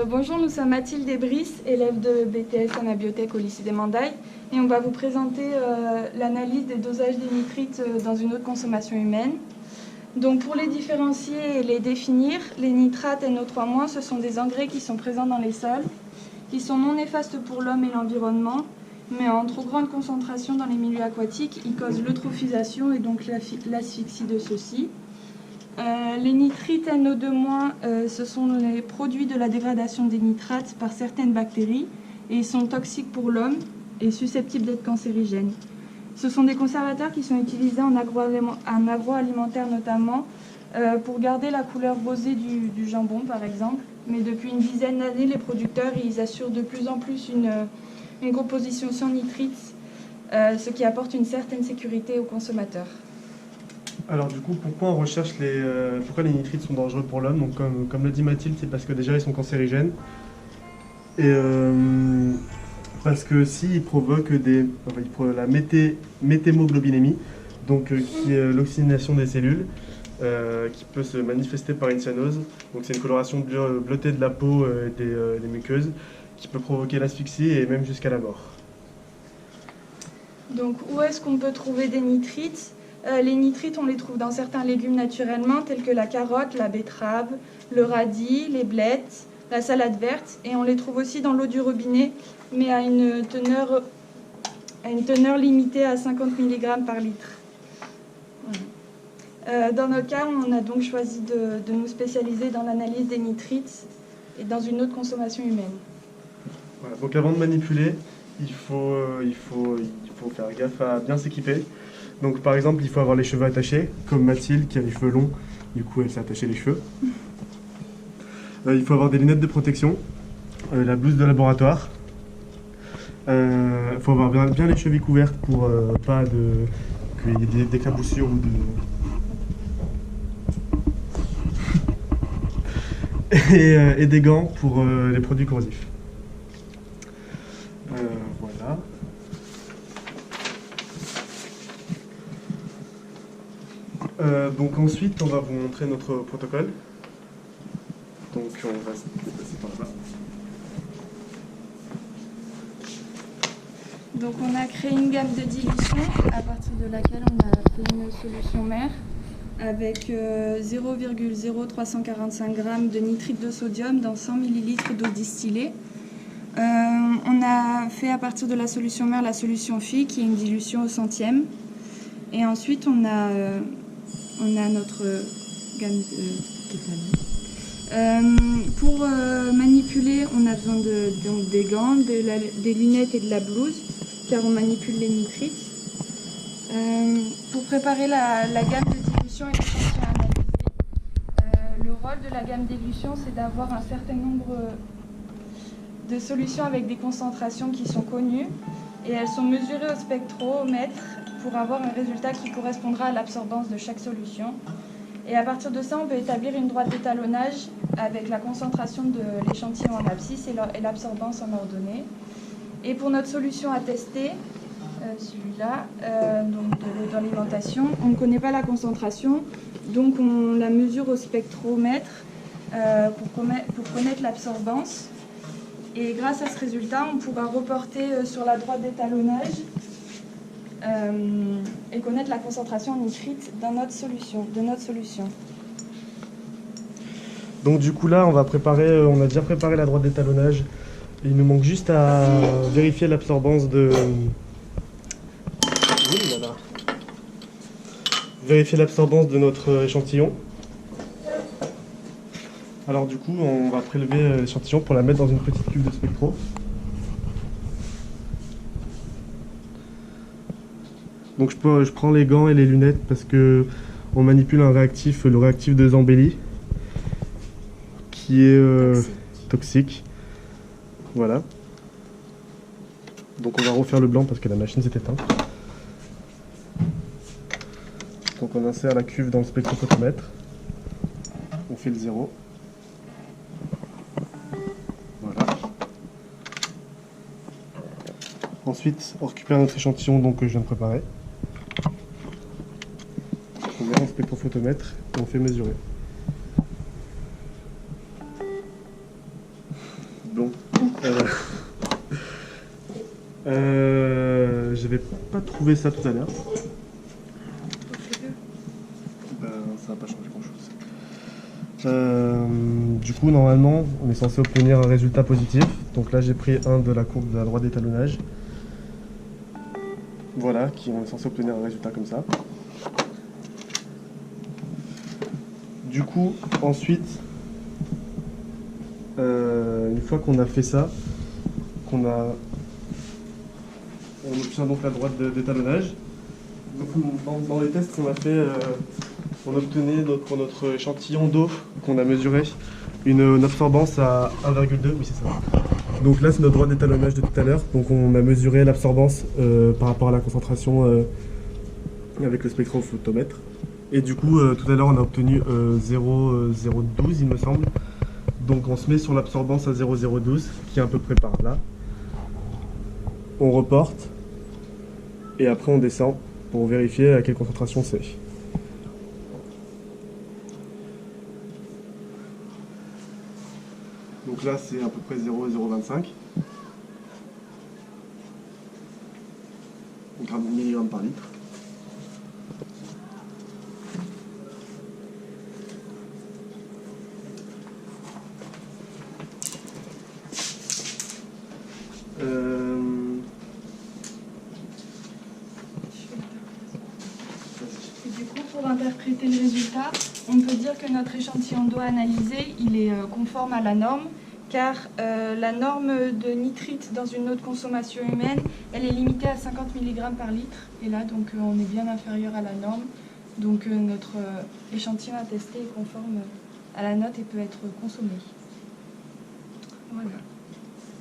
Bonjour, nous sommes Mathilde et Brice, élèves de BTS Anabiotech au lycée des Mandailles, et on va vous présenter l'analyse des dosages des nitrites dans une haute consommation humaine. Donc pour les différencier et les définir, les nitrates NO3-, ce sont des engrais qui sont présents dans les sols, qui sont non néfastes pour l'homme et l'environnement, mais en trop grande concentration dans les milieux aquatiques, ils causent l'eutrophisation et donc l'asphyxie de ceux-ci. Les nitrites NO2-, ce sont les produits de la dégradation des nitrates par certaines bactéries et ils sont toxiques pour l'homme et susceptibles d'être cancérigènes. Ce sont des conservateurs qui sont utilisés en agroalimentaire notamment pour garder la couleur rosée du jambon par exemple. Mais depuis une dizaine d'années, les producteurs ils assurent de plus en plus une composition sans nitrites, ce qui apporte une certaine sécurité aux consommateurs. Alors du coup, pourquoi on recherche pourquoi les nitrites sont dangereux pour l'homme? Donc comme l'a dit Mathilde, c'est parce que déjà ils sont cancérigènes et parce que aussi ils provoquent la méthémoglobinémie, donc qui est l'oxygénation des cellules, qui peut se manifester par une cyanose. Donc c'est une coloration bleutée de la peau et des muqueuses qui peut provoquer l'asphyxie et même jusqu'à la mort. Donc où est-ce qu'on peut trouver des nitrites? Les nitrites, on les trouve dans certains légumes naturellement, tels que la carotte, la betterave, le radis, les blettes, la salade verte. Et on les trouve aussi dans l'eau du robinet, mais à une teneur limitée à 50 mg par litre. Voilà. Dans notre cas, on a donc choisi de nous spécialiser dans l'analyse des nitrites et dans une haute consommation humaine. Voilà, donc avant de manipuler, il faut faire gaffe à bien s'équiper. Donc par exemple, il faut avoir les cheveux attachés, comme Mathilde qui a les cheveux longs, du coup elle s'est attachée les cheveux. Il faut avoir des lunettes de protection, la blouse de laboratoire. Il faut avoir bien les chevilles couvertes pour pas qu'il y ait des éclaboussures ou et des gants pour les produits corrosifs. Voilà. Donc ensuite, on va vous montrer notre protocole. Donc on va se déplacer par là. Donc on a créé une gamme de dilution à partir de laquelle on a fait une solution mère avec 0,0345 g de nitrite de sodium dans 100 ml d'eau distillée. On a fait à partir de la solution mère la solution Phi qui est une dilution au centième. Et ensuite on a notre gamme pour manipuler, on a besoin donc des gants, des lunettes et de la blouse, car on manipule les nitrites. Pour préparer la gamme de dilution et l'échantillon analysé, le rôle de la gamme d'élution, c'est d'avoir un certain nombre de solutions avec des concentrations qui sont connues, et elles sont mesurées au spectromètre pour avoir un résultat qui correspondra à l'absorbance de chaque solution. Et à partir de ça, on peut établir une droite d'étalonnage avec la concentration de l'échantillon en abscisse et l'absorbance en ordonnée. Et pour notre solution à tester, celui-là, donc de l'eau d'alimentation, on ne connaît pas la concentration, donc on la mesure au spectromètre pour connaître l'absorbance. Et grâce à ce résultat, on pourra reporter sur la droite d'étalonnage et connaître la concentration en nitrite de notre solution. Donc du coup là, on a déjà préparé la droite d'étalonnage. Il nous manque juste à vérifier l'absorbance de... Vérifier l'absorbance de notre échantillon. Alors du coup, on va prélever l'échantillon pour la mettre dans une petite cuve de spectro. Donc je prends les gants et les lunettes parce que on manipule un réactif, le réactif de Zambelli, qui est toxique. Voilà. Donc on va refaire le blanc parce que la machine s'est éteinte. Donc on insère la cuve dans le spectrophotomètre. On fait le 0. Voilà. Ensuite, on récupère notre échantillon donc, que je viens de préparer. On met dans le spectrophotomètre et on fait mesurer. Bon. J'avais pas trouvé ça tout à l'heure. Ben, ça va pas changer grand chose. Du coup, normalement, on est censé obtenir un résultat positif. Donc là, j'ai pris un de la courbe de la droite d'étalonnage. Voilà, on est censé obtenir un résultat comme ça. Du coup, ensuite, une fois qu'on a fait ça, on obtient donc la droite d'étalonnage. Dans les tests qu'on a fait, on obtenait pour notre échantillon d'eau qu'on a mesuré une absorbance à 1,2, oui c'est ça. Donc là c'est notre droite d'étalonnage de tout à l'heure, donc on a mesuré l'absorbance par rapport à la concentration avec le spectrophotomètre. Et du coup tout à l'heure on a obtenu 0,012 il me semble. Donc on se met sur l'absorbance à 0,012 qui est à peu près par là. On reporte et après on descend pour vérifier à quelle concentration c'est. Donc là c'est à peu près 0,025 mg par litre. Et du coup, pour interpréter le résultat, on peut dire que notre échantillon d'eau analysé, il est conforme à la norme, car la norme de nitrite dans une eau de consommation humaine, elle est limitée à 50 mg par litre. Et là, donc, on est bien inférieur à la norme. Donc, notre échantillon à tester est conforme à la note et peut être consommé. Voilà.